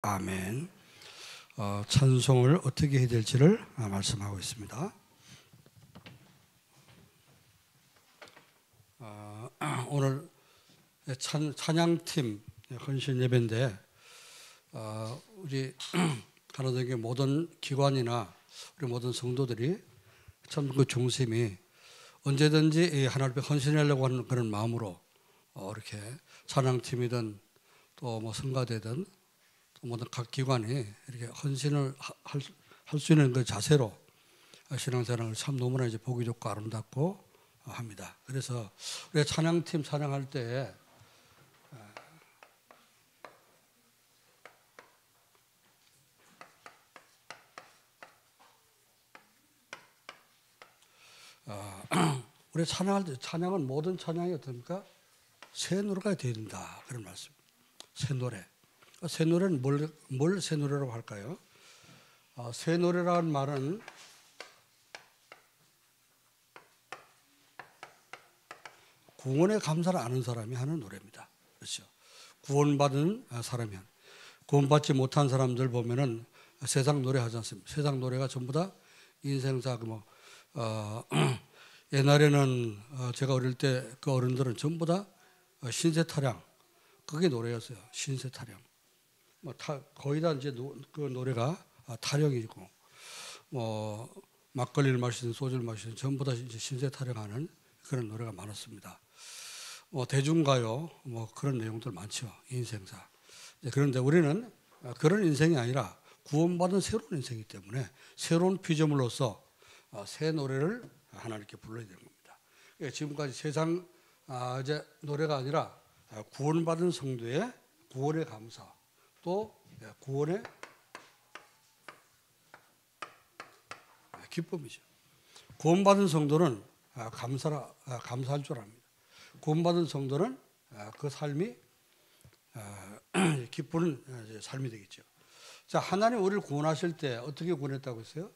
아멘. 찬송을 어떻게 해야 될지를 말씀하고 있습니다. 오늘 찬양팀 헌신 예배인데 우리 가나다교회 모든 기관이나 우리 모든 성도들이 참 그 중심이 언제든지 하나님 앞에 헌신하려고 하는 그런 마음으로 이렇게 찬양팀이든 또 뭐 성가대든 또 모든 각 기관이 이렇게 헌신을 할 수 있는 그 자세로 신앙생활을 참 너무나 이제 보기 좋고 아름답고 합니다. 그래서 우리 찬양팀 찬양할 때 우리 찬양할 때 찬양은 모든 찬양이 어떻습니까? 새 노래가 되어야 된다 그런 말씀. 새 노래. 새 노래는 뭘 새 노래라고 할까요? 새 노래라는 말은 구원에 감사를 아는 사람이 하는 노래입니다. 그렇죠? 구원받은 사람이 하는. 구원받지 못한 사람들 보면은 세상 노래 하지 않습니까? 세상 노래가 전부 다 인생사 옛날에는 제가 어릴 때 그 어른들은 전부 다 신세타령 그게 노래였어요. 신세타령. 거의 다 이제 그 노래가 타령이고 뭐 막걸리를 마시든 소주를 마시든 전부 다 이제 신세타령하는 그런 노래가 많았습니다. 대중가요 뭐 그런 내용들 많죠. 인생사. 그런데 우리는 그런 인생이 아니라 구원받은 새로운 인생이기 때문에 새로운 피조물로서 새 노래를 하나님께 불러야 되는 겁니다. 지금까지 세상 이제 노래가 아니라 구원받은 성도의 구원의 감사 또 구원의 기쁨이죠. 구원받은 성도는 감사할 줄 압니다. 구원받은 성도는 그 삶이 기쁘는 삶이 되겠죠. 자, 하나님 우리를 구원하실 때 어떻게 구원했다고 했어요?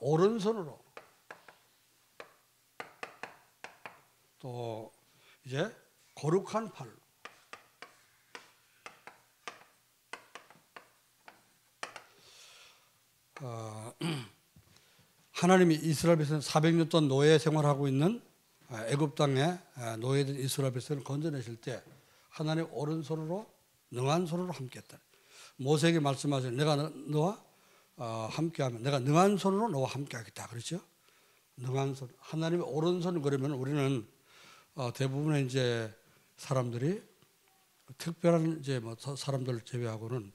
오른손으로 또 이제 거룩한 팔로 하나님이 이스라엘 백성을 400년 동안 노예 생활하고 있는 애굽 땅에 노예된 이스라엘 백성을 건져내실 때 하나님 오른손으로 능한 손으로 함께했다. 모세에게 말씀하신 내가 너와 함께하면 내가 능한 손으로 너와 함께하겠다. 그렇죠? 능한 손. 하나님의 오른손 그러면 우리는 대부분의 이제 사람들이 특별한 이제 뭐 사람들 제외하고는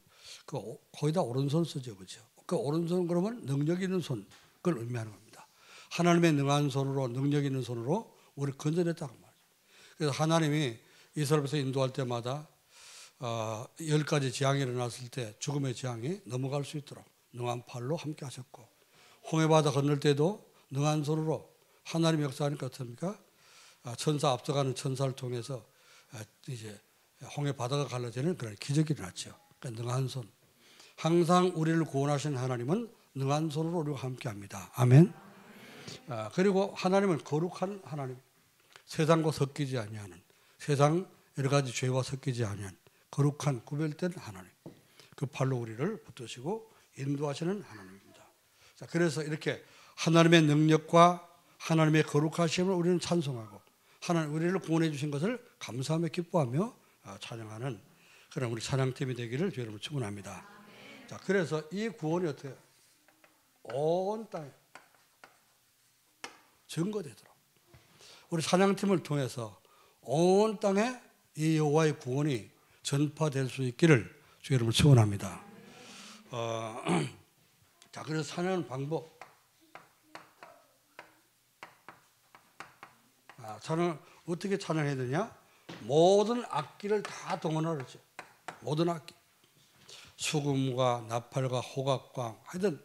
거의 다 오른손 쓰죠, 그렇죠? 그 오른손 그러면 능력 있는 손 그걸 의미하는 겁니다. 하나님의 능한 손으로 능력 있는 손으로 우리를 건져냈다고 말이죠. 그래서 하나님이 이스라엘 백성 인도할 때마다 10가지 재앙이 일어났을 때 죽음의 재앙이 넘어갈 수 있도록 능한 팔로 함께 하셨고 홍해바다 건널 때도 능한 손으로 하나님 역사하니까 어떻습니까? 천사 앞서가는 천사를 통해서 이제 홍해바다가 갈라지는 그런 기적이 일어났죠. 그러니까 능한 손. 항상 우리를 구원하시는 하나님은 능한 손으로 우리와 함께합니다. 아멘. 그리고 하나님은 거룩한 하나님. 세상과 섞이지 아니하는 세상 여러 가지 죄와 섞이지 아니한 거룩한 구별된 하나님. 그 팔로 우리를 붙드시고 인도하시는 하나님입니다. 자, 그래서 이렇게 하나님의 능력과 하나님의 거룩하심을 우리는 찬송하고 하나님 우리를 구원해 주신 것을 감사하며 기뻐하며 찬양하는 그런 우리 찬양팀이 되기를 주의 이름으로 축원합니다. 자, 그래서 이 구원이 어떻게 온 땅에 증거되도록 우리 찬양팀을 통해서 온 땅에 이 여호와의 구원이 전파될 수 있기를 주의 이름으로 축원합니다. 자, 그래서 찬양하는 방법. 찬양 어떻게 찬양해야 되냐? 모든 악기를 다 동원하죠. 모든 악기. 수금과 나팔과 호각과 하여튼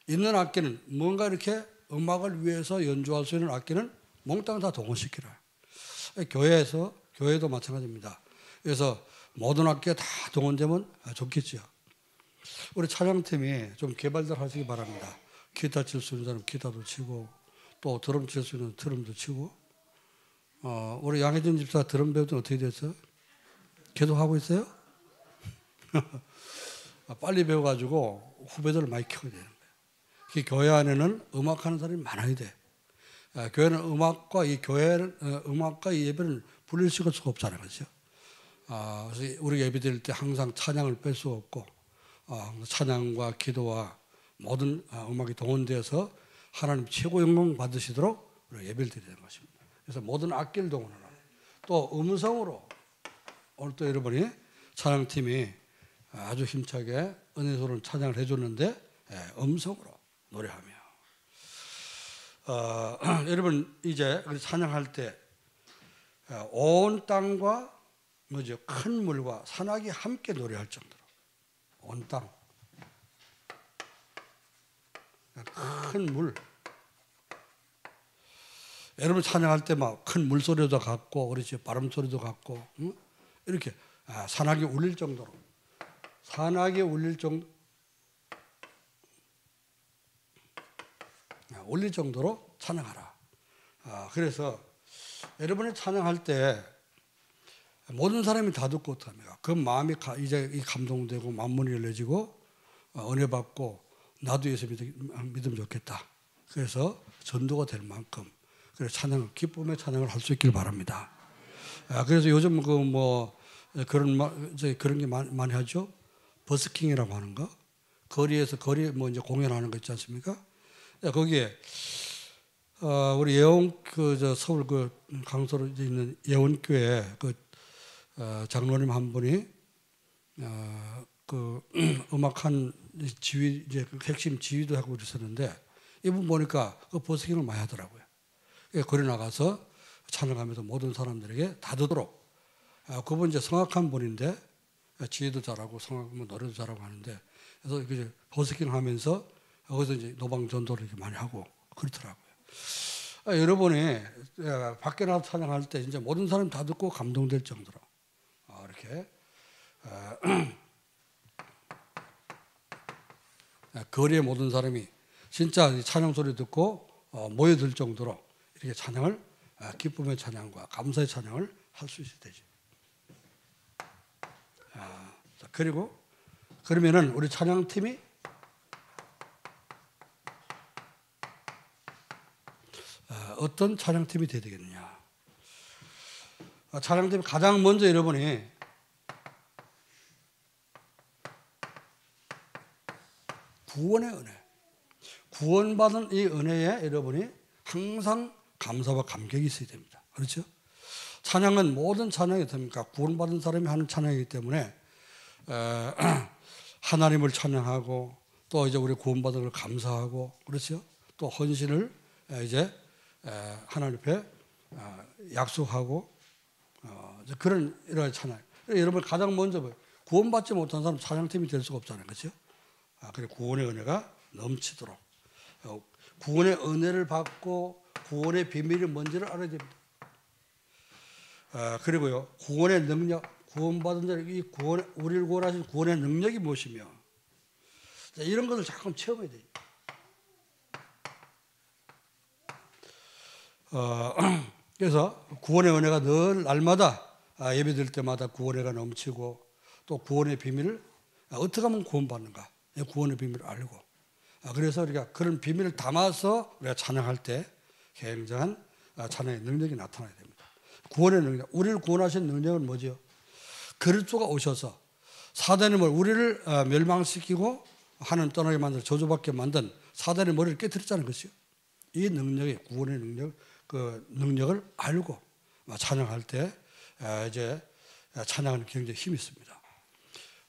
있는 악기는 뭔가 이렇게 음악을 위해서 연주할 수 있는 악기는 몽땅 다 동원시키라. 교회도 마찬가지입니다. 그래서 모든 악기가 다 동원되면 좋겠죠. 우리 찬양팀이 좀 개발들 하시기 바랍니다. 기타 칠 수 있는 사람 기타도 치고 또 드럼 칠 수 있는 드럼도 치고 우리 양혜진 집사 드럼 배우는 어떻게 됐어요? 계속 하고 있어요? 빨리 배워가지고 후배들을 많이 키워야 되는 거예요. 그 교회 안에는 음악하는 사람이 많아야 돼. 교회는 음악과 이 교회는 음악과 이 예배를 분리시킬 수가 없잖아요, 그렇죠? 그래서 우리 예배 드릴 때 항상 찬양을 뺄 수 없고 찬양과 기도와 모든 음악이 동원되어서 하나님 최고 영광 받으시도록 우리가 예배를 드리는 것입니다. 그래서 모든 악기를 동원하라. 또 음성으로 오늘 또 여러분이 찬양팀이 아주 힘차게 은혜스러운 찬양을 해줬는데 음성으로 노래하며 여러분 이제 찬양할 때 온 땅과 뭐죠? 큰 물과 산악이 함께 노래할 정도로 온 땅, 큰 물. 여러분 찬양할 때 막 큰 물소리도 같고 그렇지 바람 소리도 같고 이렇게 산악이 울릴 정도로 산악이 울릴 정도로 찬양하라. 그래서 여러분이 찬양할 때 모든 사람이 다 듣고 어떡합니까? 그 마음이 이제 감동되고 만문이 열려지고 은혜 받고 나도 예수 믿으면 좋겠다. 그래서 전도가 될 만큼 그래서 찬양, 기쁨의 찬양을 할 수 있길 바랍니다. 그래서 요즘 그런 게 많이 하죠. 버스킹이라고 하는 거. 거리에서 이제 공연하는 거 있지 않습니까? 거기에 우리 서울 강서로 있는 예원교회 장로님 한 분이 음악한 지휘 핵심 지휘도 하고 그랬었는데 이분 보니까 버스킹을 많이 하더라고요. 거리 나가서 찬양하면서 모든 사람들에게 다 듣도록 그분 이제 성악한 분인데 지휘도 잘하고 성악하면 노래도 잘하고 하는데 그래서 이제 버스킹 하면서 거기서 이제 노방 전도를 이렇게 많이 하고 그렇더라고요. 여러분이 밖에 나가서 찬양할 때 이제 모든 사람이 다 듣고 감동될 정도로 이렇게 거리의 모든 사람이 진짜 찬양 소리 듣고 모여들 정도로 이렇게 찬양을 기쁨의 찬양과 감사의 찬양을 할 수 있어야 되죠. 그리고 그러면은 우리 찬양팀이 어떤 찬양팀이 돼야 되겠느냐? 찬양팀이 가장 먼저 여러분이 구원의 은혜, 구원받은 이 은혜에 여러분이 항상 감사와 감격이 있어야 됩니다. 그렇죠? 찬양은 모든 찬양이 됩니까? 구원받은 사람이 하는 찬양이기 때문에 하나님을 찬양하고 또 이제 우리 구원받은 걸 감사하고 그렇죠? 또 헌신을 이제 하나님 앞에 약속하고 그런 이런 찬양. 여러분 가장 먼저 구원받지 못한 사람 찬양팀이 될 수가 없잖아요, 그렇죠? 그래 구원의 은혜가 넘치도록 구원의 은혜를 받고 구원의 비밀이 뭔지를 알아야 됩니다. 그리고요 구원의 능력, 구원받은 자를 이 구원 우리를 구원하신 구원의 능력이 무엇이며 이런 것을 자꾸 체험해야 돼요. 그래서 구원의 은혜가 늘 날마다 예배드릴 때마다 구원의 은혜가 넘치고 또 구원의 비밀을 어떻게 하면 구원받는가 구원의 비밀을 알고 그래서 우리가 그런 비밀을 담아서 우리가 찬양할 때 굉장한 찬양의 능력이 나타나야 됩니다. 구원의 능력, 우리를 구원하신 능력은 뭐죠? 그리스도가 오셔서 사단의 우리를 멸망시키고 하나님 떠나게 만들어 저주받게 만든 사단의 머리를 깨뜨렸다는 것이요. 이 능력이 구원의 능력, 그 능력을 알고 찬양할 때 이제 찬양하는 굉장히 힘이 있습니다.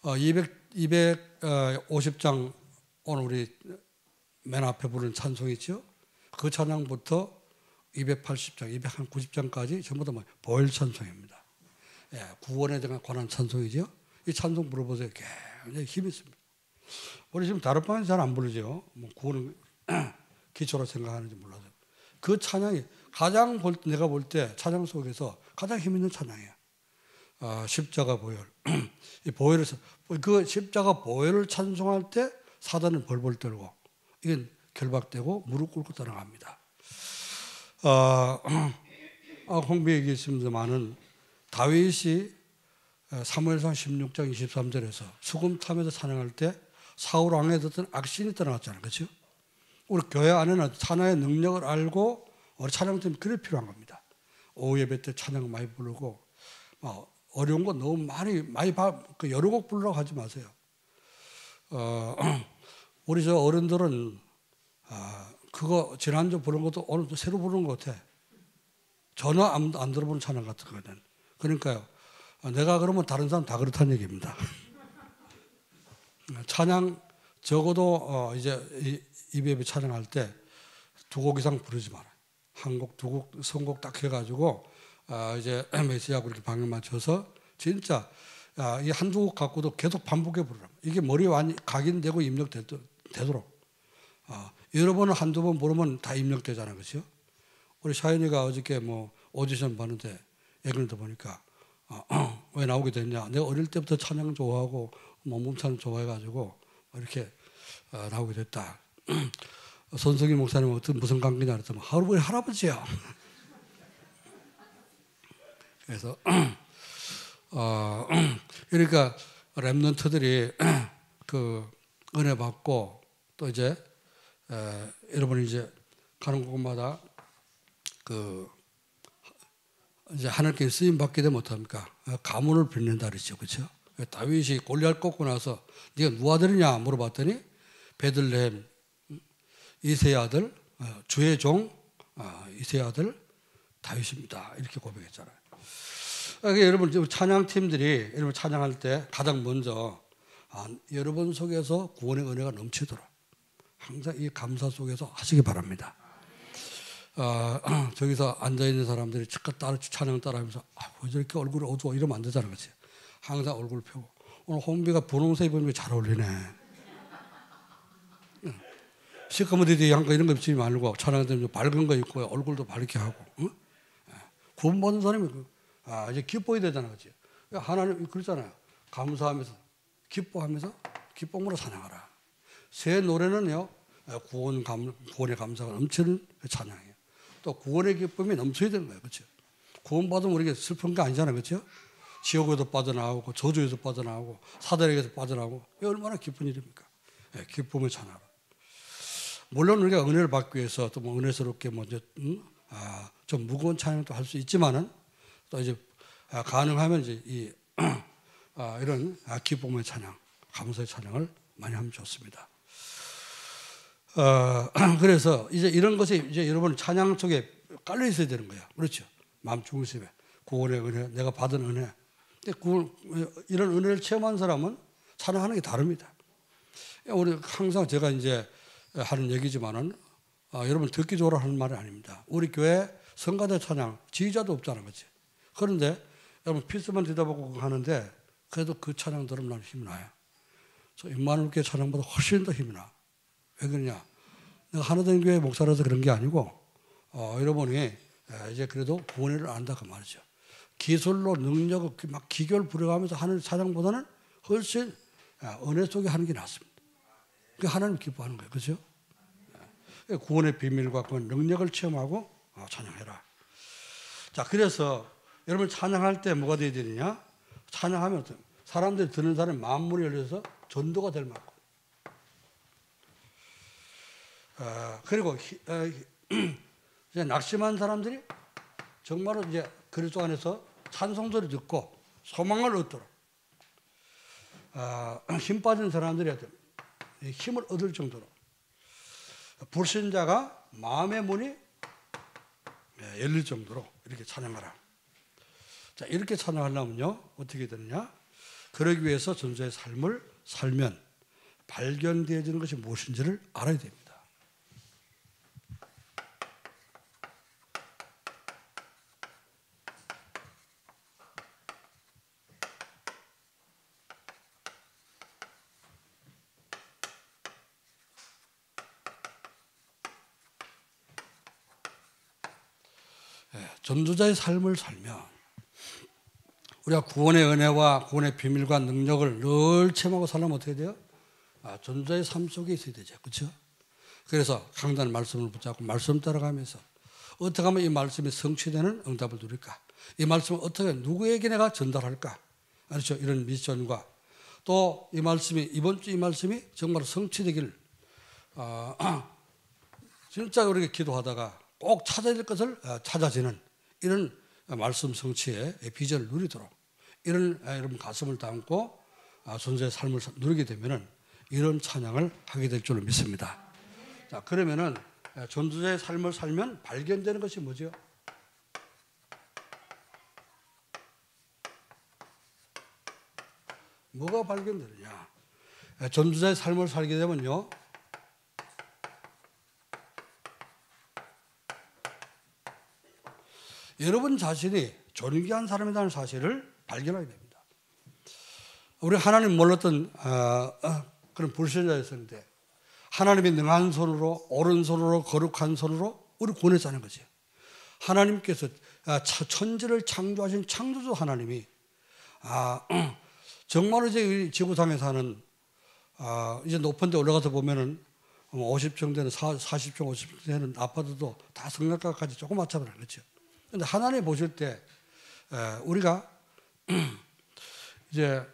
250장 오늘 우리 맨 앞에 부르는 찬송이 있죠. 그 찬양부터 280장, 290장까지 전부 다 보혈 찬송입니다. 구원에 관한 찬송이죠. 이 찬송 불러보세요. 굉장히 힘이 있습니다. 우리 지금 다락방에서 잘 안 부르죠. 구원은 기초로 생각하는지 몰라서. 그 찬양이 가장 내가 볼 때 찬양 속에서 가장 힘 있는 찬양이에요. 십자가 보혈. 이 보혈에서 그 십자가 보혈을 찬송할 때 사단은 벌벌 떨고 이건 결박되고 무릎 꿇고 떠나갑니다. 홍비 얘기했습니다만은 다윗이 사무엘상 16장 23절에서 수금 타면서 찬양할 때 사울 왕에 어떤 악신이 떠나갔잖아요. 그렇죠? 우리 교회 안에는 찬양의 능력을 알고 우리 찬양팀이 그래 필요한 겁니다. 오후 예배 때 찬양 많이 부르고 어려운 거 너무 많이 여러 곡 부르라고 하지 마세요. 우리 저 어른들은 그거 지난주 부른 것도 오늘 또 새로 부르는 것 같아. 전혀 안 들어본 찬양 같은 거는. 그러니까요. 내가 그러면 다른 사람 다 그렇다는 얘기입니다. 찬양 적어도 이제 예배 찬양할 때 두 곡 이상 부르지 마라. 한 곡, 두 곡, 선곡 딱 해가지고 이제 메시지하고 이렇게 방향 맞춰서 진짜 이 한두 곡 갖고도 계속 반복해 부르라. 이게 머리에 각인되고 입력되도록. 여러 번 한두 번 부르면 다 입력되잖아요. 그렇죠? 우리 샤인이가 어저께 뭐 오디션 봤는데 얘기를 들어보니까 왜 나오게 됐냐. 내가 어릴 때부터 찬양 좋아하고 몸찬양 좋아해가지고 이렇게 나오게 됐다. 손석희 목사님 어떤 무슨 관계냐 그랬더니 우리 할아버지야. 그래서 그러니까 랩런트들이 그 은혜 받고 또 이제 여러분이 이제 가는 곳마다 그 이제 하나님께 쓰임 받게 되면 어떡합니까? 가문을 빚는다 그랬죠, 그렇죠? 다윗이 골리앗 꺾고 나서 네가 누구 아들이냐 물어봤더니 베들레헴 이새의 아들 주의 종 이새의 아들 다윗입니다. 이렇게 고백했잖아요. 그러니까 여러분 찬양팀들이 여러분 찬양할 때 가장 먼저 여러분 속에서 구원의 은혜가 넘치도록 항상 이 감사 속에서 하시기 바랍니다. 저기서 앉아있는 사람들이 찬양 따라하면서 왜 저렇게 얼굴이 어두워 이러면 안 되잖아. 그치? 항상 얼굴을 펴고 오늘 홍비가 분홍색 입으면 잘 어울리네. 시커먼 디디 한거 이런 거 입지 말고 찬양 때문에 밝은 거 입고 얼굴도 밝게 하고 구원받은 사람이 이제 기뻐야 되잖아. 그치? 하나님 그러잖아요. 감사하면서 기뻐하면서 기쁨으로 찬양하라. 새 노래는요 구원의 감사가 넘치는 찬양이에요. 또 구원의 기쁨이 넘쳐야 되는 거예요. 그렇죠? 구원받으면 우리가 슬픈 게 아니잖아요. 그렇죠? 지옥에서 빠져나오고 저주에서 빠져나오고 사단에게서 빠져나오고 이게 얼마나 기쁜 일입니까? 기쁨의 찬양. 물론 우리가 은혜를 받기 위해서 또 뭐 은혜스럽게 먼저 좀 무거운 찬양도 할 수 있지만은 또 이제 가능하면 이제 이런 기쁨의 찬양, 감사의 찬양을 많이 하면 좋습니다. 그래서 이제 이런 것이 이제 여러분 찬양 속에 깔려 있어야 되는 거야. 그렇죠? 마음 중심에 구원의 은혜, 내가 받은 은혜. 이런 은혜를 체험한 사람은 찬양하는 게 다릅니다. 우리 항상 제가 이제 하는 얘기지만은 여러분 듣기 좋으라 하는 말이 아닙니다. 우리 교회 성가대 찬양 지휘자도 없잖아, 그렇지? 그런데 여러분 필수만 들여다보고 하는데 그래도 그 찬양 들으면 나는 힘이 나요. 저 임마누엘 교회 찬양보다 훨씬 더 힘이 나. 왜 그러냐? 내가 하나된 교회 목사라서 그런 게 아니고 여러분이 이제 그래도 구원을 안다 그 말이죠. 기술로 능력을 막 기교를 부려가면서 하는 찬양보다는 훨씬 은혜 속에 하는 게 낫습니다. 그 하나님 기뻐하는 거예요, 그렇죠? 구원의 비밀과 그 능력을 체험하고 찬양해라. 자, 그래서 여러분 찬양할 때 뭐가 돼야 되느냐? 찬양하면 사람들이 듣는 사람이 마음문이 열려서 전도가 될 만큼. 그리고 이제 낙심한 사람들이 정말로 이제 그리스도 안에서 찬송소리 듣고 소망을 얻도록 힘 빠진 사람들이 힘을 얻을 정도로 불신자가 마음의 문이 열릴 정도로 이렇게 찬양하라. 자, 이렇게 찬양하려면요 어떻게 되느냐? 그러기 위해서 전도자의 삶을 살면 발견되어지는 것이 무엇인지를 알아야 됩니다. 전도자의 삶을 살면 우리가 구원의 은혜와 구원의 비밀과 능력을 늘 체험하고 살려면 어떻게 돼요? 전도자의 삶 속에 있어야 되죠. 그렇죠? 그래서 강단 말씀을 붙잡고 말씀 따라가면서 어떻게 하면 이 말씀이 성취되는 응답을 누릴까? 이 말씀을 어떻게 누구에게 내가 전달할까? 그렇죠? 이런 미션과 또 이 말씀이 이번 주 이 말씀이 정말 성취되길 진짜 우리가 기도하다가 꼭 찾아야 될 것을 찾아지는 이런 말씀 성취의 비전을 누리도록 이런 여러분 가슴을 담고 존재의 삶을 누리게 되면은 이런 찬양을 하게 될 줄로 믿습니다. 자, 그러면은 존재의 삶을 살면 발견되는 것이 뭐죠? 뭐가 발견되느냐? 존재의 삶을 살게 되면요, 여러분 자신이 존귀한 사람이라는 사실을 발견하게 됩니다. 우리 하나님 몰랐던 그런 불신자였었는데 하나님이 능한 손으로 오른손으로 거룩한 손으로 우리 구원했다는 거죠. 하나님께서 천지를 창조하신 창조주 하나님이 정말로 이제 지구상에 사는 이제 높은 데 올라가서 보면은 50평 되는 40평 50평 되는 아파트도 다 성곽까지 조그맣잖아요. 그렇죠? 근데 하나님 보실 때 우리가 이제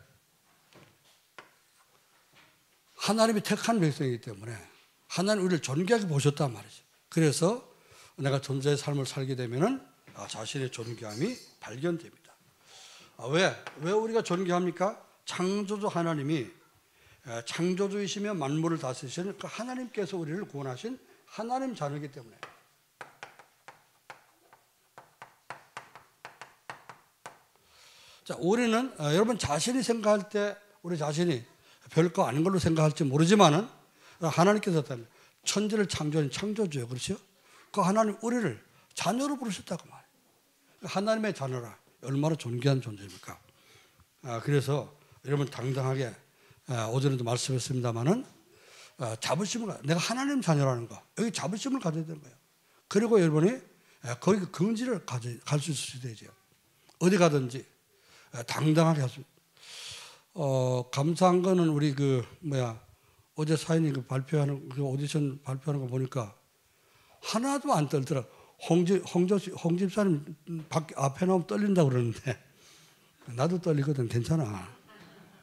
하나님이 택한 백성이기 때문에 하나님 우리를 존귀하게 보셨단 말이죠. 그래서 내가 존재의 삶을 살게 되면은 자신의 존귀함이 발견됩니다. 왜 우리가 존귀합니까? 창조주 하나님이 창조주이시며 만물을 다스리시는 그 하나님께서 우리를 구원하신 하나님 자녀이기 때문에. 자, 우리는 여러분 자신이 생각할 때 우리 자신이 별거 아닌 걸로 생각할지 모르지만은 하나님께서 천지를 창조한 창조주예요. 그렇죠? 그 하나님 우리를 자녀로 부르셨다고 말해요. 하나님의 자녀라 얼마나 존귀한 존재입니까? 그래서 여러분 당당하게 오전에도 말씀했습니다마는 자부심을 내가 하나님 자녀라는 거 여기 자부심을 가져야 되는 거예요. 그리고 여러분이 거기 긍지를 갈 수 있을 수 되죠. 어디 가든지 당당하게 할 수. 감사한 거는 우리 어제 사인이 발표하는 그 오디션 발표하는 거 보니까 하나도 안 떨더라. 홍 집사님 앞에 나오면 떨린다고 그러는데 나도 떨리거든. 괜찮아.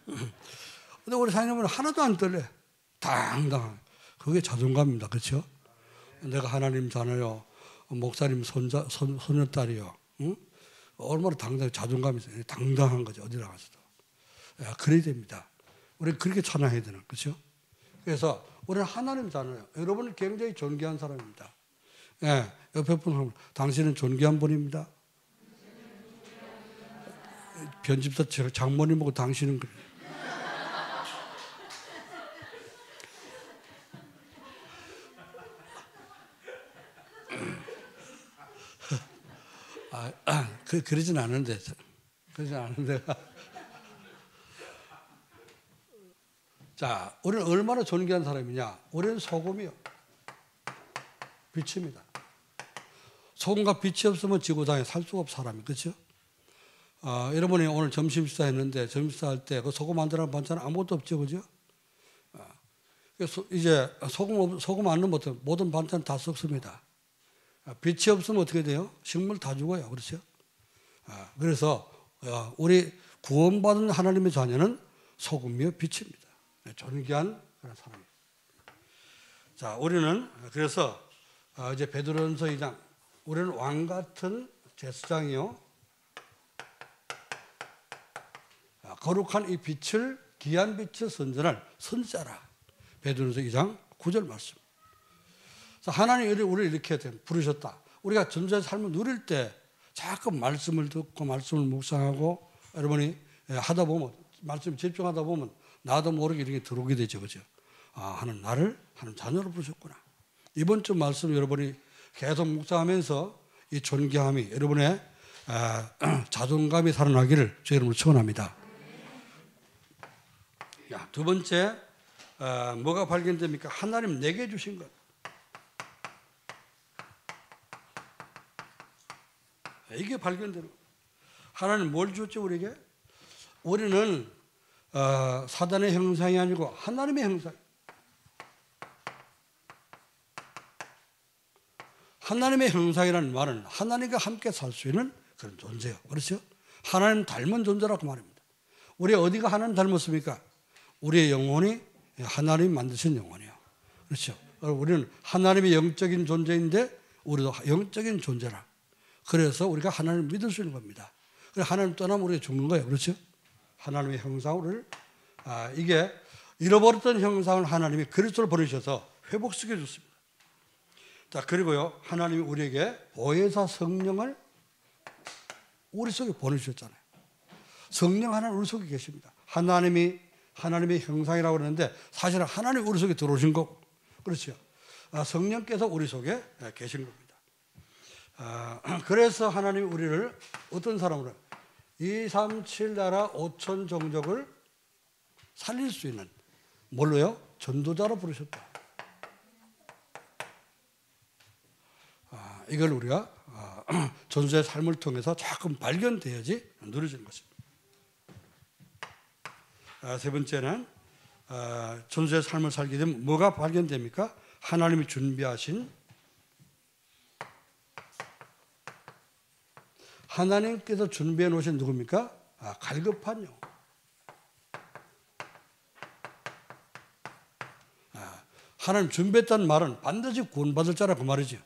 근데 우리 사인님은 하나도 안 떨려. 당당한. 그게 자존감입니다. 그렇죠? 내가 하나님 자녀요. 목사님 손녀딸이요. 응? 얼마나 당당해. 자존감이 있어요. 당당한 거죠. 어디 나가서도. 그래야 됩니다. 우리 그렇게 찬양해야 되는. 그렇죠? 그래서 우리는 하나님 자녀예요. 여러분은 굉장히 존귀한 사람입니다. 예, 옆에 분, 당신은 존귀한 분입니다. 편집사 장모님하고 당신은 그래요. 그러진 않은데. 자, 우리는 얼마나 존귀한 사람이냐? 우리는 소금이요. 빛입니다. 소금과 빛이 없으면 지구상에 살 수가 없는 사람이, 그렇죠? 여러분이 오늘 점심 식사 했는데 점심 식사 할 때 그 소금 안 들어간 반찬 아무것도 없죠, 그죠? 이제 소금 안 넣으면 모든 반찬 다 썩습니다. 빛이 없으면 어떻게 돼요? 식물 다 죽어요, 그렇죠? 그래서 우리 구원받은 하나님의 자녀는 소금이요 빛입니다. 존귀한 그런 사람입니다. 자, 우리는 그래서 이제 베드로전서 2장 우리는 왕 같은 제사장이요 거룩한 이 빛을 귀한 빛을 선전할 선자라. 베드로전서 2장 9절 말씀. 하나님이 우리를 이렇게 부르셨다. 우리가 존재의 삶을 누릴 때 자꾸 말씀을 듣고 말씀을 묵상하고 여러분이 하다 보면 말씀 집중하다 보면 나도 모르게 이렇게 들어오게 되죠, 그죠? 하나님 나를 하나님 자녀로 부르셨구나. 이번 주 말씀 여러분이 계속 묵상하면서 이 존귀함이 여러분의 자존감이 살아나기를 주 이름으로 축원합니다. 두 번째 뭐가 발견됩니까? 하나님 내게 주신 것. 이게 발견되는 거예요. 하나님 뭘 줬죠 우리에게? 우리는 사단의 형상이 아니고 하나님의 형상. 하나님의 형상이라는 말은 하나님과 함께 살 수 있는 그런 존재예요. 그렇죠? 하나님 닮은 존재라고 말합니다. 우리 어디가 하나님 닮았습니까? 우리의 영혼이 하나님이 만드신 영혼이에요. 그렇죠? 우리는 하나님의 영적인 존재인데 우리도 영적인 존재라. 그래서 우리가 하나님을 믿을 수 있는 겁니다. 하나님 떠나면 우리가 죽는 거예요. 그렇죠? 하나님의 형상을 이게 잃어버렸던 형상을 하나님이 그리스도를 보내셔서 회복시켜 줬습니다. 자, 그리고요, 하나님이 우리에게 보혜사 성령을 우리 속에 보내주셨잖아요. 성령 하나님 우리 속에 계십니다. 하나님의 형상이라고 그러는데 사실은 하나님 우리 속에 들어오신 거고, 그렇죠? 성령께서 우리 속에 계신 겁니다. 그래서 하나님이 우리를 어떤 사람으로 237 나라 5천 종족을 살릴 수 있는 뭘로요? 전도자로 부르셨다. 이걸 우리가 전도자의 삶을 통해서 조금 발견되어야지 누려지는 것입니다. 세 번째는 전도자의 삶을 살게 되면 뭐가 발견됩니까? 하나님이 준비하신 하나님께서 준비해 놓으신 누굽니까? 갈급한 영혼. 하나님 준비했다는 말은 반드시 구원받을 자라 그 말이죠.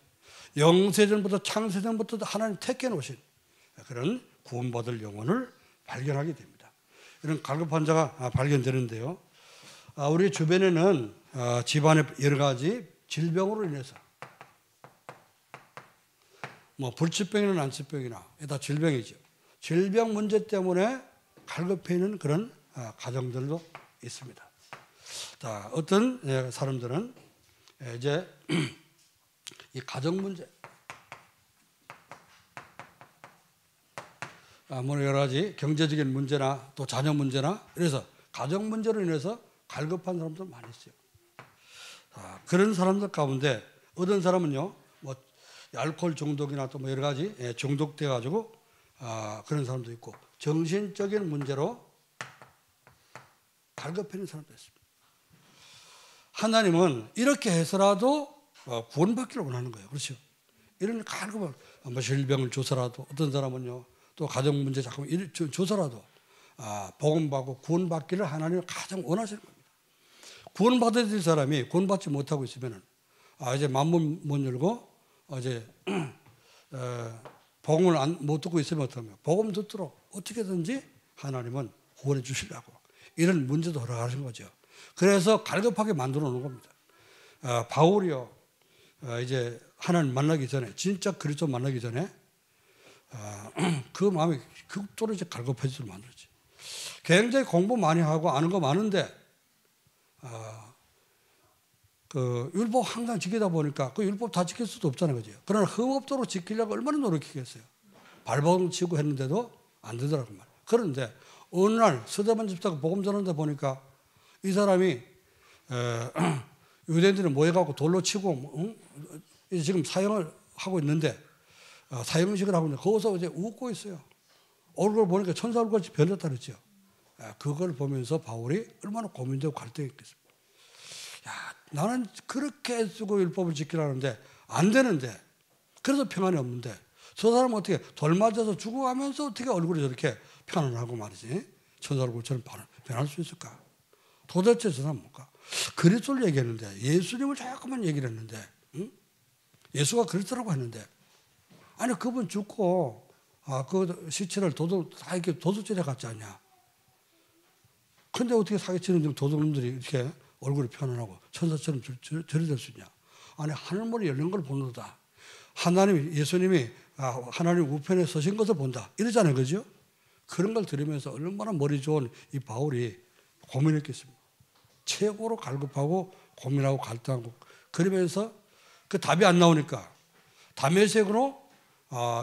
영세전부터 창세전부터 하나님 택해 놓으신 그런 구원받을 영혼을 발견하게 됩니다. 이런 갈급한 자가 발견되는데요. 우리 주변에는 집안의 여러 가지 질병으로 인해서 뭐 불치병이나 난치병이나 다 질병이죠. 질병 문제 때문에 갈급해 있는 그런 가정들도 있습니다. 자, 어떤 사람들은 이제 이 가정 문제, 뭐 여러 가지 경제적인 문제나 또 자녀 문제나 이래서 가정 문제로 인해서 갈급한 사람들 많이 있어요. 그런 사람들 가운데 어떤 사람은요, 뭐 알코올 중독이나 또 뭐 여러 가지 중독돼 가지고 그런 사람도 있고 정신적인 문제로 갈급해 있는 사람도 있습니다. 하나님은 이렇게 해서라도 구원받기를 원하는 거예요. 그렇죠? 이런 갈급한 뭐 질병을 줘서라도 어떤 사람은요 또 가정 문제 자꾸 줘서라도 복음받고 구원받기를 하나님은 가장 원하시는 겁니다. 구원받아야 될 사람이 구원받지 못하고 있으면은 이제 만문 못 열고 이제 복음을 못 듣고 있으면 어떡하면 복음 듣도록 어떻게든지 하나님은 구원해 주시려고 이런 문제도 허락하신 거죠. 그래서 갈급하게 만들어 놓은 겁니다. 바울이요 이제 하나님 만나기 전에 진짜 그리스도 만나기 전에 그 마음이 극도로 이제 갈급해지도록 만들었지. 굉장히 공부 많이 하고 아는 거 많은데 그 율법 항상 지키다 보니까 그 율법 다 지킬 수도 없잖아요, 그죠? 그러나 흠없도록 지키려고 얼마나 노력했겠어요. 발버둥 치고 했는데도 안 되더라고 말. 그런데 어느 날 서대반 집사가 복음 전하다 보니까 이 사람이 유대인들이 모여갖고 돌로 치고 지금 사형을 하고 있는데 사형식을 하고 있는데 거기서 이제 웃고 있어요. 얼굴 보니까 천사 얼굴같이 변했다 그랬죠. 그걸 보면서 바울이 얼마나 고민되고 갈등했겠습니까. 야, 나는 그렇게 쓰고 율법을 지키라는데 안 되는데 그래서 평안이 없는데 저 사람은 어떻게 돌 맞아서 죽어가면서 어떻게 얼굴이 저렇게 편안하고 말이지 천사 얼굴처럼 변할 수 있을까. 도대체 저 사람 뭘까. 그리스도를 얘기했는데 예수님을 자꾸만 얘기를 했는데 응? 예수가 그리스도라고 했는데 아니 그분 죽고 그 시체를 다 이렇게 도둑질해 갔지 않냐. 근데 어떻게 사기치는 도둑놈들이 이렇게 얼굴이 편안하고 천사처럼 저리 수 있냐. 아니 하늘문이 열린 걸 본다. 하나님이 예수님이 하나님 우편에 서신 것을 본다. 이러잖아요. 그죠? 그런 걸 들으면서 얼마나 머리 좋은 이 바울이 고민했겠습니다. 최고로 갈급하고 고민하고 갈등하고 그러면서 그 답이 안 나오니까 다메섹으로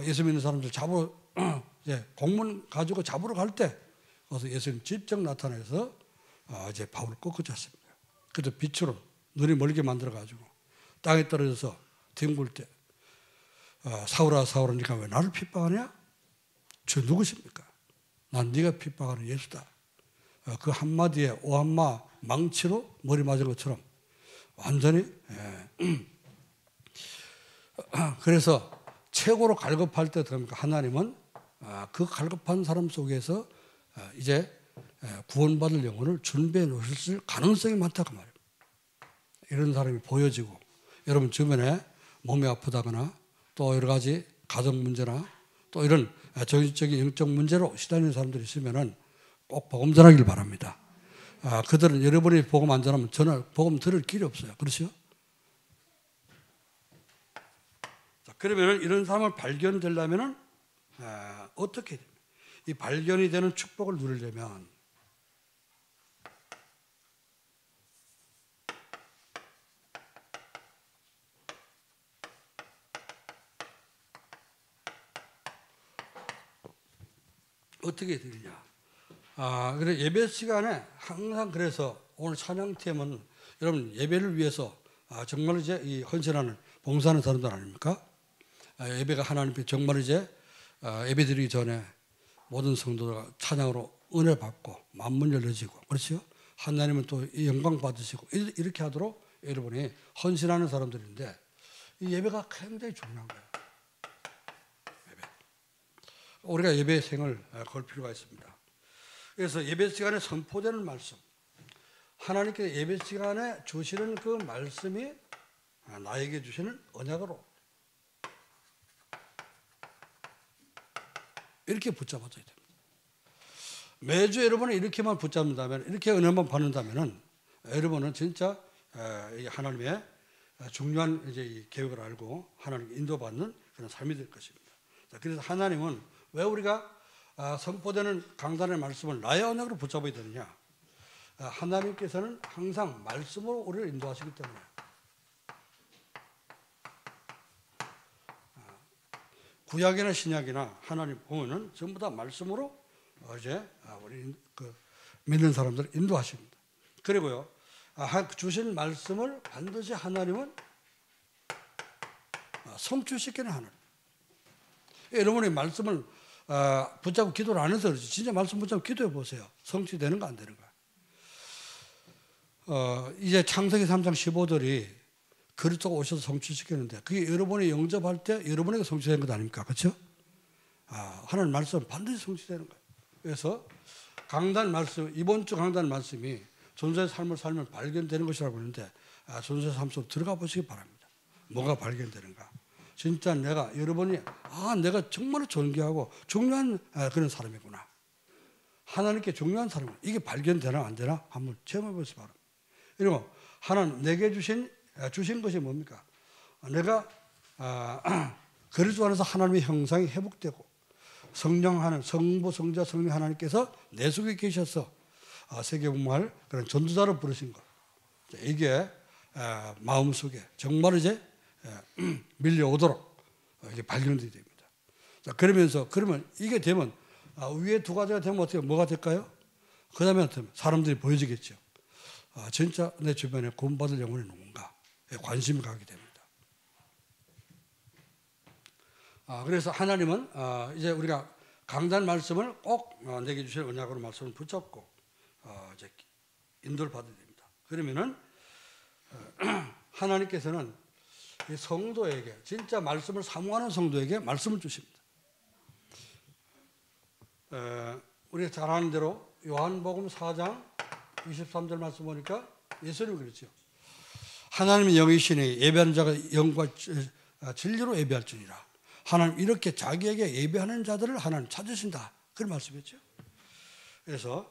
예수 믿는 사람들 잡으러 이제 공문 가지고 잡으러 갈 때 그래서 예수님 직접 나타나서 이제 바울을 꺾어잡습니다. 그래서 빛으로 눈이 멀게 만들어 가지고 땅에 떨어져서 뒹굴 때 사울아 사울아 네가 왜 나를 핍박하냐? 저 누구십니까? 난 네가 핍박하는 예수다. 그 한마디에 오한마 망치로 머리 맞은 것처럼 완전히 그래서 최고로 갈급할 때 하나님은 그 갈급한 사람 속에서 이제 구원받을 영혼을 준비해 놓으실 가능성이 많다고 말이에요. 이런 사람이 보여지고 여러분 주변에 몸이 아프다거나 또 여러 가지 가정 문제나 또 이런 정신적인 영적 문제로 시달리는 사람들이 있으면은 꼭 복음 전하길 바랍니다. 그들은 여러분이 복음 안 전하면 복음 들을 길이 없어요. 그렇죠? 자, 그러면 이런 사람을 발견되려면은 어떻게 됩니까? 이 발견이 되는 축복을 누리려면 어떻게 되느냐? 그래 예배 시간에 항상 그래서 오늘 찬양팀은 여러분 예배를 위해서 정말 이제 이 헌신하는 봉사하는 사람들 아닙니까? 예배가 하나님께 정말 이제 예배드리기 전에 모든 성도가 찬양으로 은혜 받고 만문 열려지고 그렇죠? 하나님은 또 영광 받으시고 이렇게 하도록 여러분이 헌신하는 사람들인데 이 예배가 굉장히 중요한 거예요. 예배. 우리가 예배생을 걸 필요가 있습니다. 그래서 예배 시간에 선포되는 말씀, 하나님께 예배 시간에 주시는 그 말씀이 나에게 주시는 언약으로 이렇게 붙잡아줘야 됩니다. 매주 여러분이 이렇게만 붙잡는다면, 이렇게 은혜만 받는다면은 여러분은 진짜 하나님의 중요한 이제 이 계획을 알고 하나님 인도받는 그런 삶이 될 것입니다. 자, 그래서 하나님은 왜 우리가 선포되는 강단의 말씀을 나의 언약으로 붙잡아야 되느냐? 하나님께서는 항상 말씀으로 우리를 인도하시기 때문에 구약이나 신약이나 하나님 보면은 전부 다 말씀으로 이제 우리 믿는 사람들을 인도하십니다. 그리고요 주신 말씀을 반드시 하나님은 성취시키는 하나님. 여러분이 말씀을 붙잡고 기도를 안 해서 그렇지 진짜 말씀 붙잡고 기도해 보세요. 성취되는가 안 되는가. 이제 창세기 3장 15절이 그리스도가 오셔서 성취시키는데 그게 여러분이 영접할 때 여러분에게 성취되는 것 아닙니까? 그렇죠? 하나님 말씀은 반드시 성취되는 거예요. 그래서 강단 말씀, 이번 주 강단 말씀이 전도자의 삶을 살면 발견되는 것이라고 하는데 전도자의 삶 속으로 들어가 보시기 바랍니다. 뭐가 발견되는가? 진짜 여러분이 내가 정말 존귀하고 중요한 그런 사람이구나. 하나님께 중요한 사람, 이게 발견되나 안 되나 한번 체험해 보시기 바랍니다. 그리고 하나님 내게 주신 것이 뭡니까? 내가 그리스도 안에서 하나님의 형상이 회복되고 성령하는 성부 성자 성령 하나님께서 내 속에 계셔서 세계복음할 그런 전도자를 부르신 것. 이게 마음속에 정말 이제 밀려오도록 이게 발견되게 됩니다. 자, 그러면 이게 되면 위에 두 가지가 되면 어떻게 뭐가 될까요? 그 다음에 사람들이 보여지겠죠. 진짜 내 주변에 구원받을 영혼이 누군가 관심이 가게 됩니다. 그래서 하나님은 이제 우리가 강단 말씀을 꼭 내게 주실 언약으로 말씀을 붙잡고 이제 인도를 받아야 됩니다. 그러면은 하나님께서는 이 성도에게 진짜 말씀을 사모하는 성도에게 말씀을 주십니다. 우리가 잘 아는 대로 요한복음 4장 23절 말씀 보니까 예수님이 그랬죠. 하나님의 영이시니 예배하는 자가 영과 진리로 예배할지니라. 하나님 이렇게 자기에게 예배하는 자들을 하나님 찾으신다. 그런 말씀이었죠. 그래서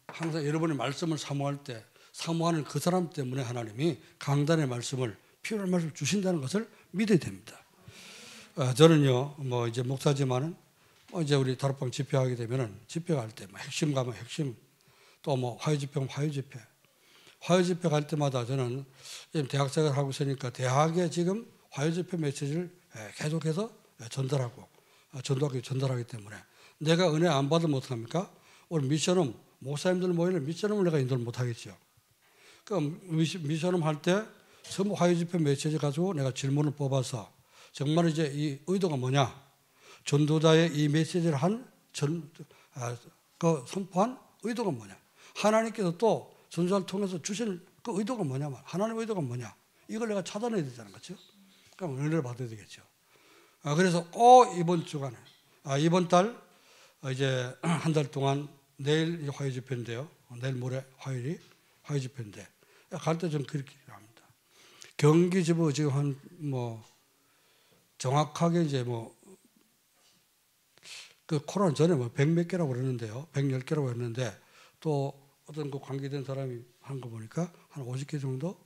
항상 여러분의 말씀을 사모할 때 사모하는 그 사람 때문에 하나님이 강단의 말씀을 필요한 말씀을 주신다는 것을 믿어야 됩니다. 저는요 뭐 이제 목사지만은 이제 우리 다락방 집회하게 되면은 집회 갈 때 핵심 가면 핵심 또 뭐 화요 집회면 화요 집회 갈 때마다 저는 대학생활 하고 있으니까 대학에 지금 화요 집회 메시지를 계속해서 전달하고 전달하기 때문에 내가 은혜 안 받으면 어떡합니까? 오늘 미션홈 목사님들 모이는 미션홈을 내가 인도를 못 하겠죠. 그럼 미션홈 할 때 전부 화요 집회 메시지 가지고 내가 질문을 뽑아서 정말 이제 이 의도가 뭐냐? 전도자의 이 메시지를 선포한 의도가 뭐냐? 하나님께서 또 전도자를 통해서 주신 그 의도가 뭐냐? 하나님의 의도가 뭐냐? 이걸 내가 찾아내야 되잖아요. 그렇죠? 그럼 은혜를 받아야 되겠죠. 그래서 꼭 이번 주간에, 이번 달 이제 한 달 동안 내일 화요 집회인데요. 내일 모레 화요일이 화요 집회인데 갈 때 좀 그렇게 합니다. 경기지부 지금 한 뭐 정확하게 이제 뭐 그 코로나 전에 뭐 100몇 개라고 그러는데요. 110개라고 했는데 또 어떤 그 관계된 사람이 한 거 보니까 한 50개 정도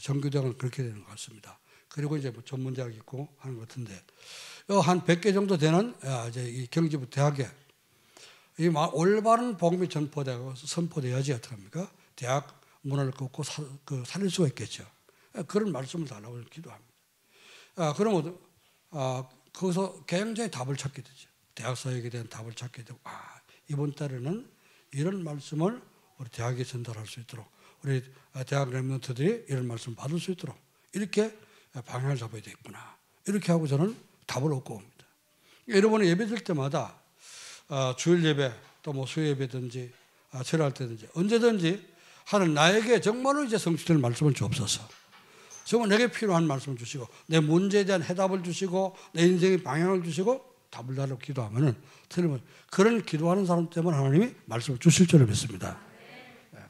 정규대학은 그렇게 되는 것 같습니다. 그리고 이제 뭐 전문대학 있고 하는 것 같은데 한 100개 정도 되는 이제 이 경기지부 대학에 이 올바른 복음이 전포되고 선포돼야지 어떡합니까? 대학 문화를 걷고 살릴 수가 있겠죠. 그런 말씀을 달라고 기도합니다. 그러면 거기서 굉장히 답을 찾게 되죠. 대학 사역에 대한 답을 찾게 되고 이번 달에는 이런 말씀을 우리 대학에 전달할 수 있도록 우리 대학 랩런트들이 이런 말씀을 받을 수 있도록 이렇게 방향을 잡아야 되겠구나. 이렇게 하고 저는 답을 얻고 옵니다. 여러분이 예배 드릴 때마다 주일 예배 또 뭐 수요 예배든지 절할 때든지 언제든지 하는 나에게 정말로 이제 성취될 말씀을 주옵소서. 정말 내게 필요한 말씀을 주시고 내 문제에 대한 해답을 주시고 내 인생의 방향을 주시고 답을 달라고 기도하면은 틀림없이 그런 기도하는 사람 때문에 하나님이 말씀을 주실 줄을 믿습니다.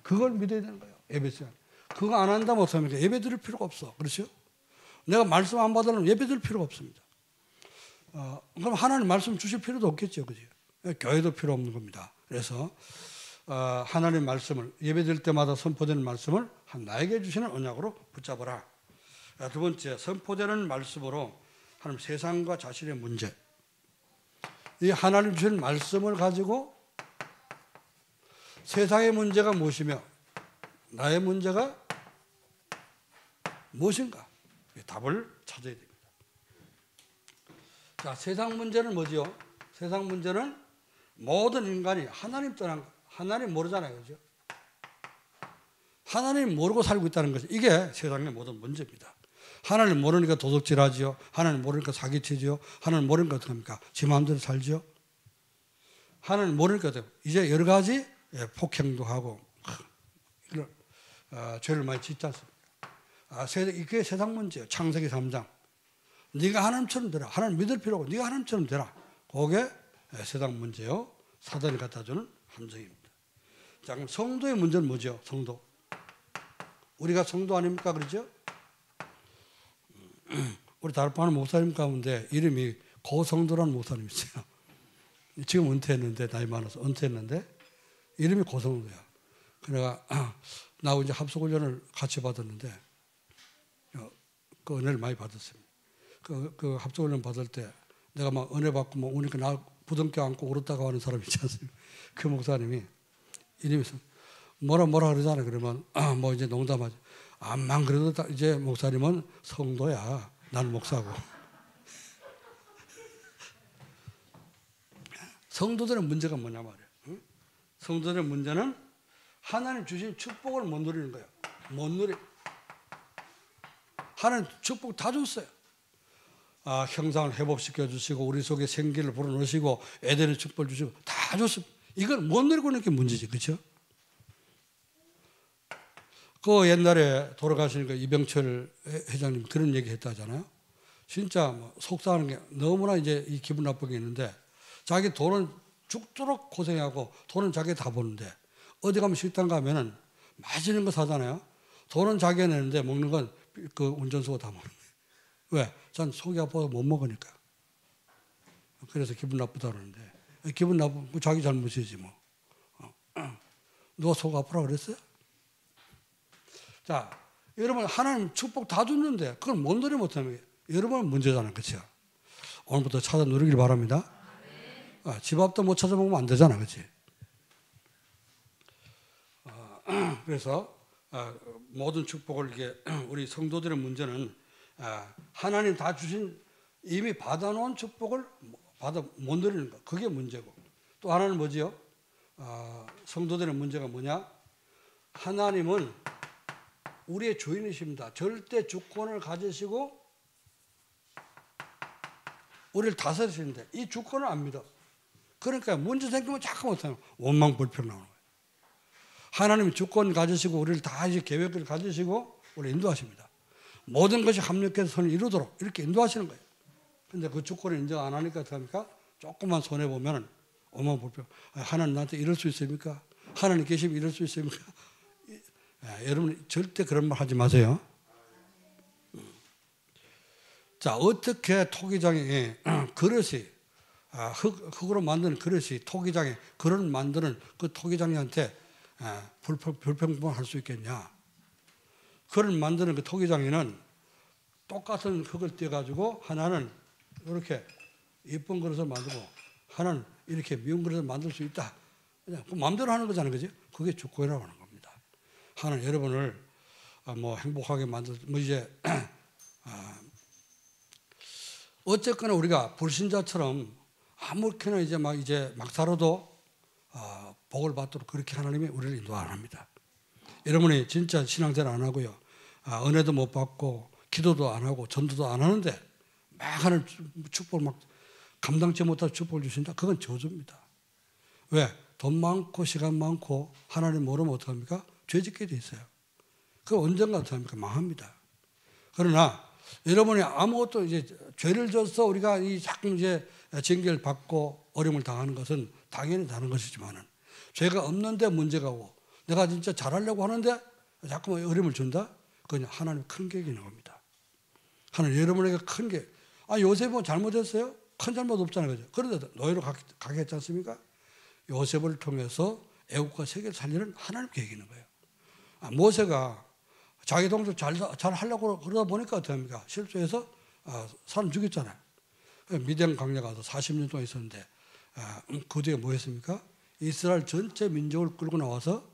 그걸 믿어야 되는 거예요. 예배 시간. 그거 안 한다면 어떡합니까? 예배 드릴 필요가 없어. 그렇죠? 내가 말씀 안 받으려면 예배 드릴 필요가 없습니다. 그럼 하나님 말씀 주실 필요도 없겠죠. 그죠? 교회도 필요 없는 겁니다. 그래서 하나님 말씀을 예배 드릴 때마다 선포되는 말씀을 나에게 주시는 언약으로 붙잡아라. 두 번째, 선포되는 말씀으로 하나님 세상과 자신의 문제. 이 하나님 주신 말씀을 가지고 세상의 문제가 무엇이며 나의 문제가 무엇인가? 답을 찾아야 됩니다. 자, 세상 문제는 뭐죠? 세상 문제는 모든 인간이 하나님 떠난 거. 하나님 모르잖아요. 그죠? 하나님 모르고 살고 있다는 것이 이게 세상의 모든 문제입니다. 하나님 모르니까 도둑질하지요. 하나님 모르니까 사기치지요. 하나님 모르니까 어떻게 합니까? 지 마음대로 살지요. 하나님 모르니까 어떻게 이제 여러 가지 폭행도 하고 이런 죄를 많이 짓지 않습니까? 이게 세상 문제예요. 창세기 3장. 네가 하나님처럼 되라. 하나님 믿을 필요고 네가 하나님처럼 되라. 그게 세상 문제요. 사단이 갖다 주는 함정입니다. 자, 그럼 성도의 문제는 뭐죠? 성도. 우리가 성도 아닙니까? 그렇죠? 우리 다락방 목사님 가운데 이름이 고성도라는 목사님 있어요. 지금 은퇴했는데 나이 많아서 은퇴했는데 이름이 고성도야. 그래가 나하고 이제 합숙훈련을 같이 받았는데 그 은혜를 많이 받았습니다. 그 합숙훈련 받을 때 내가 막 은혜 받고 막 오니까 나 부둥켜 안고 울었다가 하는 사람 있지 않습니까? 그 목사님이 이름이 뭐라 그러잖아요. 그러면 뭐 이제 농담하지. 암만 그래도 이제 목사님은 성도야. 나는 목사고. 성도들의 문제가 뭐냐 말이에요. 응? 성도들의 문제는 하나님 주신 축복을 못 누리는 거예요. 못 누리. 하나님 축복 다 줬어요. 형상을 회복시켜 주시고 우리 속에 생기를 불어넣으시고 에덴의 축복을 주시고 다 줬습니다. 이걸 못 누리고 있는 게 문제지. 그렇죠? 그 옛날에 돌아가신 그 이병철 회장님 그런 얘기 했다잖아요. 진짜 뭐 속상한 게 너무나 이제 이 기분 나쁘게 있는데 자기 돈은 죽도록 고생하고 돈은 자기 다 버는데 어디 가면 식당 가면은 맛있는 거 사잖아요. 돈은 자기가 내는데 먹는 건 그 운전수가 다 먹는 거예요. 왜? 전 속이 아파서 못 먹으니까. 그래서 기분 나쁘다 그러는데 기분 나쁘고 자기 잘못이지 뭐. 누가 속 아프라 그랬어요? 자, 여러분 하나님 축복 다 줬는데 그걸 못 누리 못하면 여러분은 문제잖아요. 그렇죠? 오늘부터 찾아 누리길 바랍니다. 집 앞도 못 찾아보면 안 되잖아. 그렇지? 그래서 모든 축복을 이게 우리 성도들의 문제는 하나님 다 주신 이미 받아놓은 축복을 못 누리는 거. 그게 문제고. 또 하나는 뭐지요? 성도들의 문제가 뭐냐? 하나님은 우리의 주인이십니다. 절대 주권을 가지시고 우리를 다스리시는데 이 주권을 안 믿어. 그러니까 문제 생기면 자꾸 못하면 원망 불평 나오는 거예요. 하나님이 주권 가지시고 우리를 다 이제 계획을 가지시고 우리를 인도하십니다. 모든 것이 합력해서 선을 이루도록 이렇게 인도하시는 거예요. 근데 그 주권을 인정 안 하니까 어떡합니까? 조금만 손해보면 오만 불평. 하나님 나한테 이럴 수 있습니까? 하나님 계시면 이럴 수 있습니까? 여러분 절대 그런 말 하지 마세요. 자, 어떻게 토기장에 그릇이 흙으로 만든 그릇이 토기장에 그릇 만드는 그 토기장이한테 불평할 수 있겠냐? 그릇 만드는 그 토기장에는 똑같은 흙을 떼가지고 하나는 이렇게 예쁜 그릇을 만들고 하나는 이렇게 미운 그릇을 만들 수 있다. 그냥 그 마음대로 하는 거잖아요, 그죠? 그게 주권이라고 하는 겁니다. 하나는 여러분을 뭐 행복하게 이제 어쨌거나 우리가 불신자처럼 아무렇게나 이제 막 살아도 복을 받도록 그렇게 하나님이 우리를 인도 안 합니다. 여러분이 진짜 신앙생활 안 하고요, 은혜도 못 받고 기도도 안 하고 전도도 안 하는데 막 하는 축복을 막 감당치 못할 축복을 주신다? 그건 저주입니다. 왜? 돈 많고 시간 많고 하나님 모르면 어떡합니까? 죄 짓게 돼 있어요. 그 언젠가 어떡합니까? 망합니다. 그러나 여러분이 아무것도 이제 죄를 져서 우리가 이 자꾸 이제 징계를 받고 어려움을 당하는 것은 당연히 다른 것이지만은 죄가 없는데 문제가 오고 내가 진짜 잘하려고 하는데 자꾸 어려움을 준다? 그건 하나님 큰 계획이 있는 겁니다. 하나님 여러분에게 큰 계획. 요셉은 잘못했어요? 큰 잘못 없잖아요. 그죠? 그런데 노예로 가게 했지 않습니까? 요셉을 통해서 애국과 세계를 살리는 하나님 계획이 있는 거예요. 모세가 자기 동생 잘 하려고 그러다 보니까 어떻게 합니까? 실수해서 사람 죽였잖아요. 미디안 광야 가서 40년 동안 있었는데 그 뒤에 뭐 했습니까? 이스라엘 전체 민족을 끌고 나와서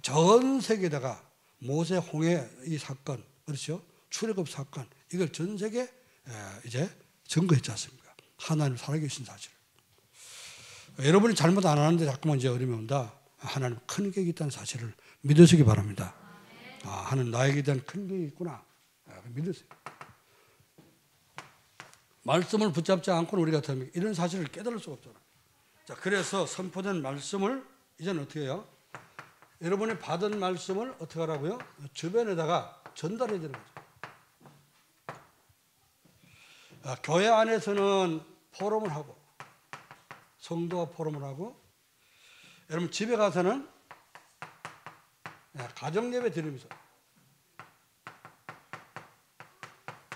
전 세계에다가 모세 홍해 이 사건, 그렇죠? 출애굽 사건, 이걸 전 세계에 이제 증거했지 않습니까? 하나님 살아계신 사실을. 여러분이 잘못 안 하는데 자꾸만 이제 어려움이 온다. 하나님 큰 계획이 있다는 사실을 믿으시기 바랍니다. 하나님 나에게 대한 큰 계획이 있구나. 믿으세요. 말씀을 붙잡지 않고는 우리가 이런 사실을 깨달을 수가 없잖아요. 자, 그래서 선포된 말씀을 이제는 어떻게 해요? 여러분이 받은 말씀을 어떻게 하라고요? 주변에다가 전달해야 되는 거죠. 교회 안에서는 포럼을 하고 성도와 포럼을 하고 여러분 집에 가서는 가정예배 드리면서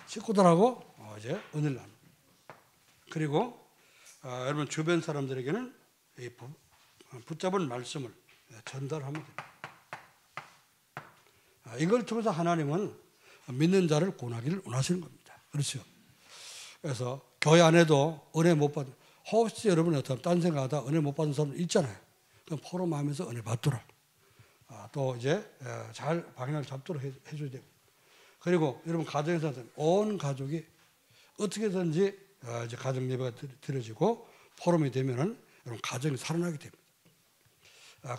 식구들하고 이제 은혜를 나누고 그리고 여러분 주변 사람들에게는 이 붙잡은 말씀을 전달하면 됩니다. 이걸 통해서 하나님은 믿는 자를 구원하기를 원하시는 겁니다. 그렇죠? 그래서 교회 안에도 은혜 못 받은 혹시 여러분이 어떤 딴 생각하다 은혜 못 받은 사람 있잖아요. 그럼 포럼하면서 은혜 받도록 또 이제 잘 방향을 잡도록 해줘야 되고 그리고 여러분 가정에서는 온 가족이 어떻게든지 이제 가정 예배가 드려지고 포럼이 되면은 여러분 가정이 살아나게 됩니다.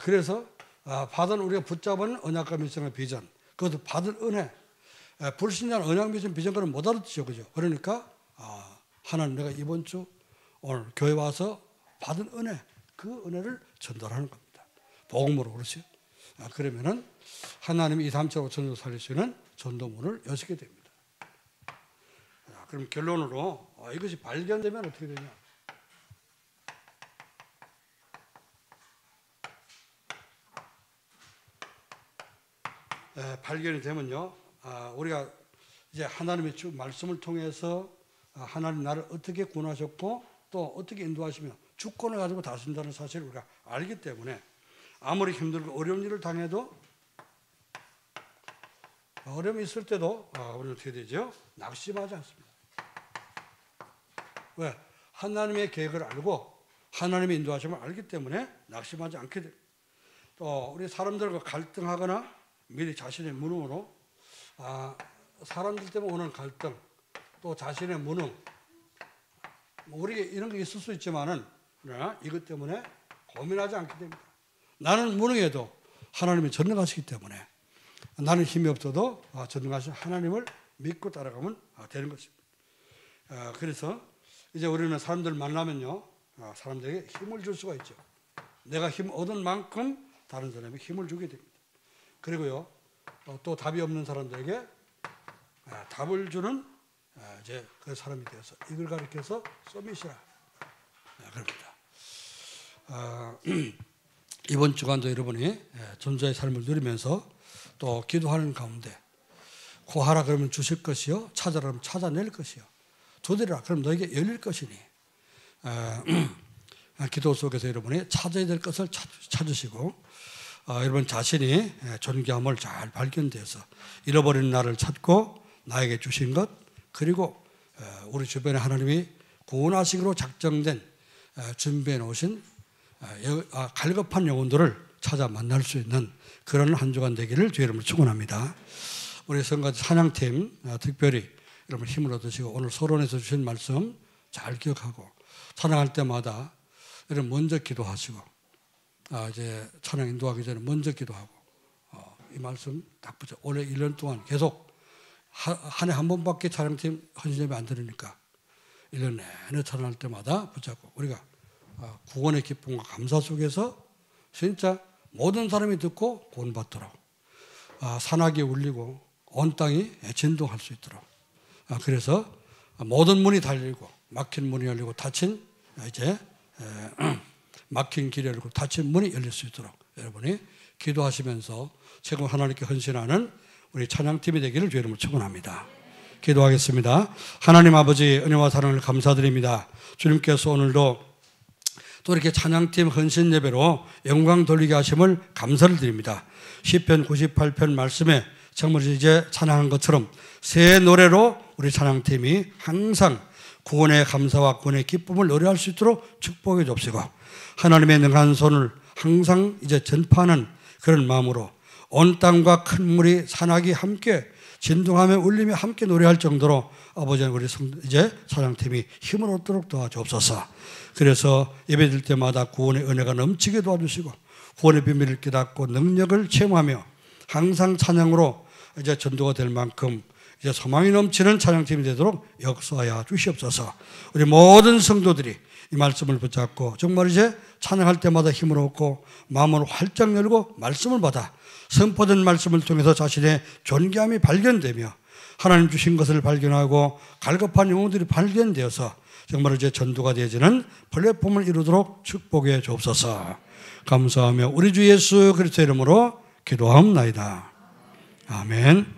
그래서 받은 우리가 붙잡은 언약과 미션의 비전, 그것도 받은 은혜, 불신자는 언약 미션 비전 그는 못 알아듣죠, 그죠? 그러니까 하나님 내가 이번 주 오늘 교회 와서 받은 은혜, 그 은혜를 전달하는 겁니다. 복음으로 그렇죠? 그러면은 하나님이 2, 3차로 전도 살릴 수 있는 전도문을 여시게 됩니다. 그럼 결론으로 이것이 발견되면 어떻게 되냐? 발견이 되면요, 우리가 이제 하나님의 말씀을 통해서 하나님 나를 어떻게 구원하셨고 또 어떻게 인도하시며 주권을 가지고 다스린다는 사실을 우리가 알기 때문에 아무리 힘들고 어려운 일을 당해도 어려움이 있을 때도 우리는 어떻게 되죠? 낙심하지 않습니다. 왜? 하나님의 계획을 알고 하나님의 인도하심을 알기 때문에 낙심하지 않게 됩니다. 또 우리 사람들과 갈등하거나 미리 자신의 무능으로 사람들 때문에 오는 갈등 또 자신의 무능 우리에게 이런 게 있을 수 있지만은 그러나 이것 때문에 고민하지 않게 됩니다. 나는 무능해도 하나님이 전능하시기 때문에 나는 힘이 없어도 전능하신 하나님을 믿고 따라가면 되는 것입니다. 그래서 이제 우리는 사람들 만나면요, 사람들에게 힘을 줄 수가 있죠. 내가 힘 얻은 만큼 다른 사람에게 힘을 주게 됩니다. 그리고요, 또 답이 없는 사람들에게 답을 주는 이제 그 사람이 되어서 이걸 가리켜서 서밋이라 그럽니다. 이번 주간도 여러분이 전도자의 삶을 누리면서 또 기도하는 가운데 구하라 그러면 주실 것이요, 찾아라 그러면 찾아낼 것이요, 두드리라 그러면 너에게 열릴 것이니, 기도 속에서 여러분이 찾아야 될 것을 찾으시고, 여러분 자신이 존귀함을 잘 발견돼서 잃어버린 나를 찾고 나에게 주신 것, 그리고 우리 주변에 하나님이 구원하시기로 작정된 준비해 놓으신 갈급한 영혼들을 찾아 만날 수 있는 그런 한 주간 되기를 주의 이름으로 축원합니다. 우리 성가 찬양팀 특별히 여러분 힘을 얻으시고 오늘 서론에서 주신 말씀 잘 기억하고 찬양할 때마다 여러분 먼저 기도하시고, 이제 찬양 인도하기 전에 먼저 기도하고, 이 말씀 딱 붙여. 올해 1년 동안 계속 한 해 한 번밖에 찬양팀 헌신예배 안 드리니까 1년 내내 찬양할 때마다 붙잡고 우리가 구원의 기쁨과 감사 속에서 진짜 모든 사람이 듣고 구원받도록, 산악이 울리고 온 땅이 진동할 수 있도록, 그래서 모든 문이 달리고 막힌 문이 열리고 닫힌 막힌 길이 열리고 닫힌 문이 열릴 수 있도록 여러분이 기도하시면서 최고 하나님께 헌신하는 우리 찬양팀이 되기를 주의 이름으로 축원합니다. 기도하겠습니다. 하나님 아버지 은혜와 사랑을 감사드립니다. 주님께서 오늘도 또 이렇게 찬양팀 헌신 예배로 영광 돌리게 하심을 감사를 드립니다. 시편 98편 말씀에 정말 이제 찬양한 것처럼 새 노래로 우리 찬양팀이 항상 구원의 감사와 구원의 기쁨을 노래할 수 있도록 축복해 주옵시고, 하나님의 능한 손을 항상 이제 전파하는 그런 마음으로 온 땅과 큰 물이 산악이 함께 진동하며 울리며 함께 노래할 정도로 아버지 우리 이제 찬양팀이 힘을 얻도록 도와주옵소서. 그래서 예배드릴 때마다 구원의 은혜가 넘치게 도와주시고 구원의 비밀을 깨닫고 능력을 체험하며 항상 찬양으로 이제 전도가 될 만큼 이제 소망이 넘치는 찬양팀이 되도록 역사하여 주시옵소서. 우리 모든 성도들이 이 말씀을 붙잡고 정말 이제 찬양할 때마다 힘을 얻고 마음을 활짝 열고 말씀을 받아 선포된 말씀을 통해서 자신의 존귀함이 발견되며 하나님 주신 것을 발견하고 갈급한 영혼들이 발견되어서 정말 이제 전도가 되어지는 플랫폼을 이루도록 축복해 주옵소서. 감사하며 우리 주 예수 그리스도의 이름으로 기도하옵나이다. 아멘.